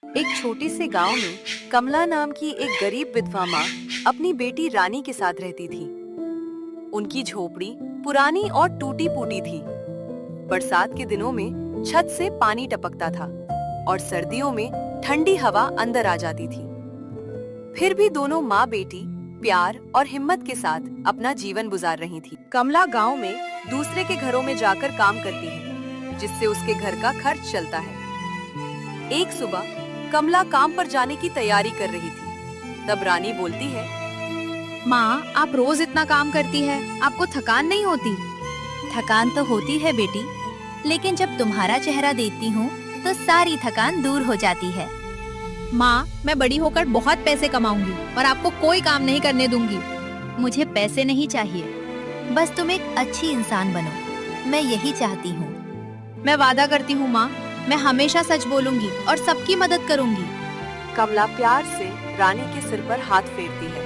एक छोटे से गांव में कमला नाम की एक गरीब विधवा माँ अपनी बेटी रानी के साथ रहती थी। उनकी झोपड़ी पुरानी और टूटी फूटी थी। बरसात के दिनों में छत से पानी टपकता था और सर्दियों में ठंडी हवा अंदर आ जाती थी। फिर भी दोनों माँ बेटी प्यार और हिम्मत के साथ अपना जीवन गुजार रही थी। कमला गांव में दूसरे के घरों में जाकर काम करती है, जिससे उसके घर का खर्च चलता है। एक सुबह कमला काम पर जाने की तैयारी कर रही थी। तब रानी बोलती है, माँ, आप रोज इतना काम करती है, आपको थकान नहीं होती? थकान तो होती है बेटी, लेकिन जब तुम्हारा चेहरा देखती हूँ तो सारी थकान दूर हो जाती है। माँ, मैं बड़ी होकर बहुत पैसे कमाऊंगी और आपको कोई काम नहीं करने दूंगी। मुझे पैसे नहीं चाहिए, बस तुम एक अच्छी इंसान बनो, मैं यही चाहती हूँ। मैं वादा करती हूँ माँ, मैं हमेशा सच बोलूंगी और सबकी मदद करूंगी। कमला प्यार से रानी के सिर पर हाथ फेरती है।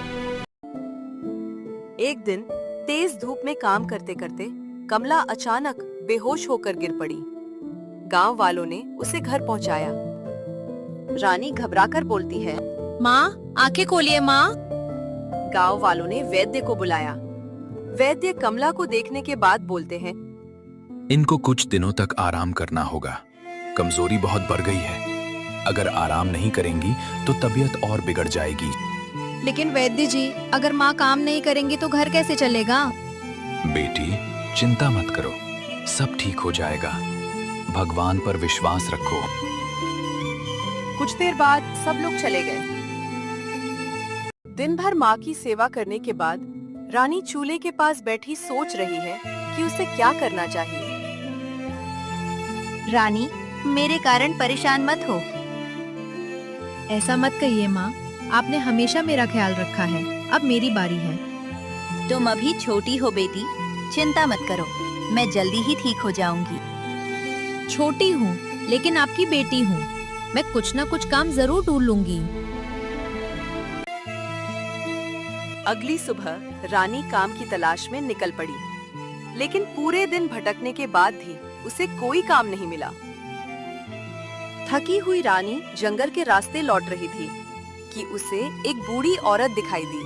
एक दिन तेज धूप में काम करते करते कमला अचानक बेहोश होकर गिर पड़ी। गांव वालों ने उसे घर पहुंचाया। रानी घबराकर बोलती है, माँ, आंखें खोलिए माँ। गांव वालों ने वैद्य को बुलाया। वैद्य कमला को देखने के बाद बोलते हैं, इनको कुछ दिनों तक आराम करना होगा। कमजोरी बहुत बढ़ गई है। अगर आराम नहीं करेंगी तो तबीयत और बिगड़ जाएगी। लेकिन वैद्य जी, अगर माँ काम नहीं करेंगी तो घर कैसे चलेगा? बेटी, चिंता मत करो, सब ठीक हो जाएगा। भगवान पर विश्वास रखो। कुछ देर बाद सब लोग चले गए। दिन भर माँ की सेवा करने के बाद रानी चूल्हे के पास बैठी सोच रही है कि उसे क्या करना चाहिए। रानी, मेरे कारण परेशान मत हो। ऐसा मत कहिए माँ, आपने हमेशा मेरा ख्याल रखा है, अब मेरी बारी है। तुम अभी छोटी हो बेटी, चिंता मत करो, मैं जल्दी ही ठीक हो जाऊंगी। छोटी हूँ लेकिन आपकी बेटी हूँ, मैं कुछ न कुछ काम जरूर ढूंढ लूंगी। अगली सुबह रानी काम की तलाश में निकल पड़ी, लेकिन पूरे दिन भटकने के बाद भी उसे कोई काम नहीं मिला। थकी हुई रानी जंगल के रास्ते लौट रही थी कि उसे एक बूढ़ी औरत दिखाई दी।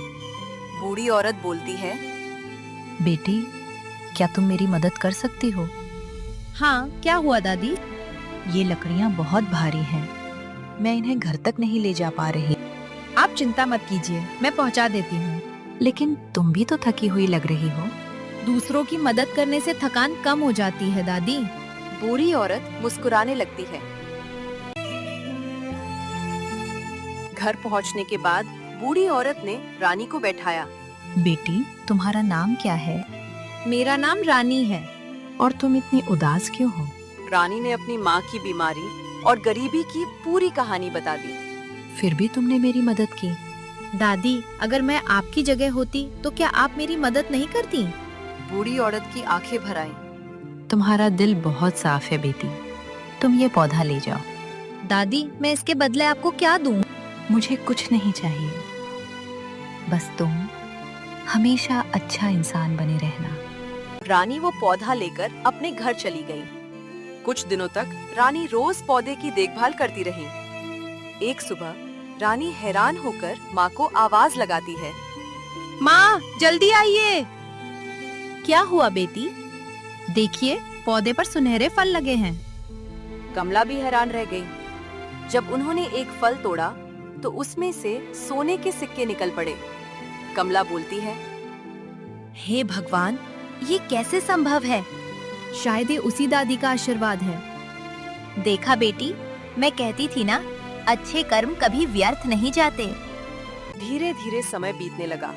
बूढ़ी औरत बोलती है, बेटी, क्या तुम मेरी मदद कर सकती हो? हाँ, क्या हुआ दादी? ये लकड़ियाँ बहुत भारी हैं, मैं इन्हें घर तक नहीं ले जा पा रही। आप चिंता मत कीजिए, मैं पहुँचा देती हूँ। लेकिन तुम भी तो थकी हुई लग रही हो। दूसरों की मदद करने से थकान कम हो जाती है दादी। बूढ़ी औरत मुस्कुराने लगती है। घर पहुंचने के बाद बूढ़ी औरत ने रानी को बैठाया। बेटी, तुम्हारा नाम क्या है? मेरा नाम रानी है। और तुम इतनी उदास क्यों हो? रानी ने अपनी माँ की बीमारी और गरीबी की पूरी कहानी बता दी। फिर भी तुमने मेरी मदद की। दादी, अगर मैं आपकी जगह होती तो क्या आप मेरी मदद नहीं करती? बूढ़ी औरत की आंखें भर आईं। तुम्हारा दिल बहुत साफ है बेटी, तुम ये पौधा ले जाओ। दादी, मैं इसके बदले आपको क्या दूं? मुझे कुछ नहीं चाहिए, बस तुम हमेशा अच्छा इंसान बने रहना। रानी वो पौधा लेकर अपने घर चली गई। कुछ दिनों तक रानी रोज पौधे की देखभाल करती रही। एक सुबह रानी हैरान होकर माँ को आवाज लगाती है, माँ, जल्दी आइए। क्या हुआ बेटी? देखिए, पौधे पर सुनहरे फल लगे हैं। कमला भी हैरान रह गई। जब उन्होंने एक फल तोड़ा तो उसमें से सोने के सिक्के निकल पड़े। कमला बोलती है, हे भगवान, ये कैसे संभव है? शायद ये उसी दादी का आशीर्वाद है। देखा बेटी, मैं कहती थी ना, अच्छे कर्म कभी व्यर्थ नहीं जाते। धीरे धीरे समय बीतने लगा।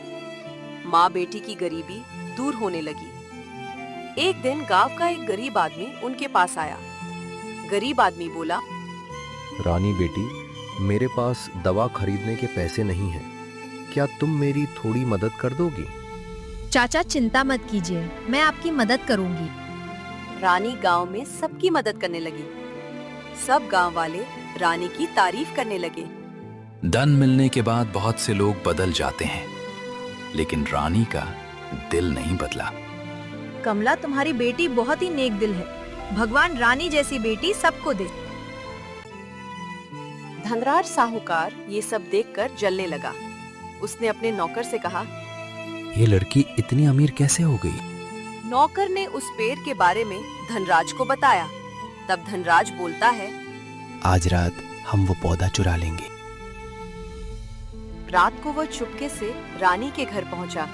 माँ बेटी की गरीबी दूर होने लगी। एक दिन गांव का एक गरीब आदमी उनके पास आया। गरीब आदमी बोला, रानी बेटी, मेरे पास दवा खरीदने के पैसे नहीं हैं। क्या तुम मेरी थोड़ी मदद कर दोगी? चाचा, चिंता मत कीजिए, मैं आपकी मदद करूंगी। रानी गांव में सबकी मदद करने लगी। सब गांव वाले रानी की तारीफ करने लगे। धन मिलने के बाद बहुत से लोग बदल जाते हैं, लेकिन रानी का दिल नहीं बदला। कमला, तुम्हारी बेटी बहुत ही नेक दिल है। भगवान रानी जैसी बेटी सबको दे। धनराज साहूकार ये सब देखकर जलने लगा। उसने अपने नौकर से कहा। ये लड़की इतनी अमीर कैसे हो गई? नौकर ने उस पेड़ के बारे में धनराज को बताया। तब धनराज बोलता है, आज रात हम वो पौधा चुरा लेंगे। रात को वह चुपके से रानी के घर पहुंचा।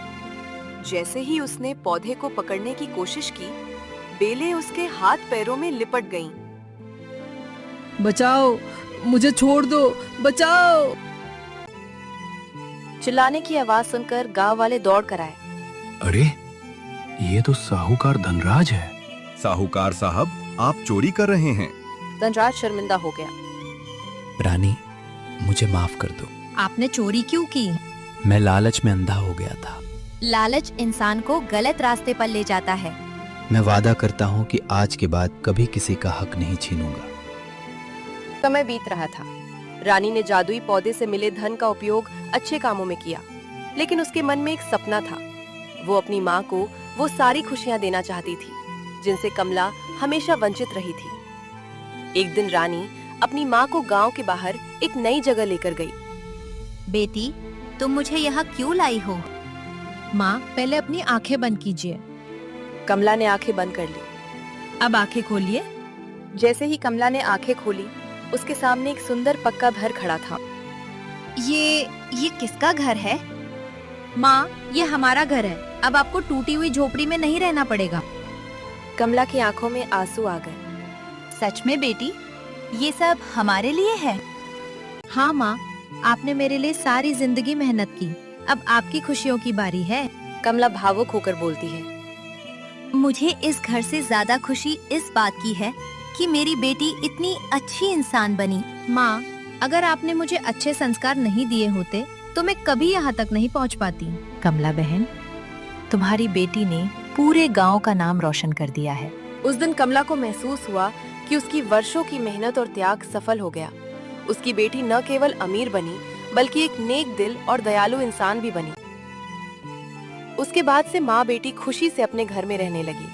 जैसे ही उसने पौधे को पकड़ने की कोशिश की, बेलें उसके हाथ पैरों में लिपट गईं। बचाओ, मुझे छोड़ दो, बचाओ। चिल्लाने की आवाज सुनकर गांव वाले दौड़ कर आए। अरे, ये तो साहूकार धनराज है। साहूकार साहब, आप चोरी कर रहे हैं। धनराज शर्मिंदा हो गया। रानी, मुझे माफ कर दो। आपने चोरी क्यों की? मैं लालच में अंधा हो गया था। लालच इंसान को गलत रास्ते पर ले जाता है। मैं वादा करता हूँ कि आज के बाद कभी किसी का हक नहीं छीनूंगा। समय बीत रहा था। रानी ने जादुई पौधे से मिले धन का उपयोग अच्छे कामों में किया, लेकिन उसके मन में एक सपना था। वो अपनी माँ को वो सारी खुशियाँ देना चाहती थी जिनसे कमला हमेशा वंचित रही थी। एक दिन रानी अपनी माँ को गांव के बाहर एक नई जगह लेकर गई। बेटी, तुम मुझे यहाँ क्यों लाई हो? माँ, पहले अपनी आंखें बंद कीजिए। कमला ने आंखें बंद कर ली। अब आंखें खोलिए। जैसे ही कमला ने आंखें खोली, उसके सामने एक सुंदर पक्का घर खड़ा था। ये किसका घर है? माँ, ये हमारा घर है। अब आपको टूटी हुई झोपड़ी में नहीं रहना पड़ेगा। कमला की आंखों में आंसू आ गए। सच में बेटी, ये सब हमारे लिए है? हाँ माँ, आपने मेरे लिए सारी जिंदगी मेहनत की, अब आपकी खुशियों की बारी है। कमला भावुक होकर बोलती है। मुझे इस घर से ज्यादा खुशी इस बात की है कि मेरी बेटी इतनी अच्छी इंसान बनी। माँ, अगर आपने मुझे अच्छे संस्कार नहीं दिए होते तो मैं कभी यहाँ तक नहीं पहुँच पाती। कमला बहन, तुम्हारी बेटी ने पूरे गांव का नाम रोशन कर दिया है। उस दिन कमला को महसूस हुआ कि उसकी वर्षों की मेहनत और त्याग सफल हो गया। उसकी बेटी न केवल अमीर बनी, बल्कि एक नेक दिल और दयालु इंसान भी बनी। उसके बाद से माँ बेटी खुशी से अपने घर में रहने लगी।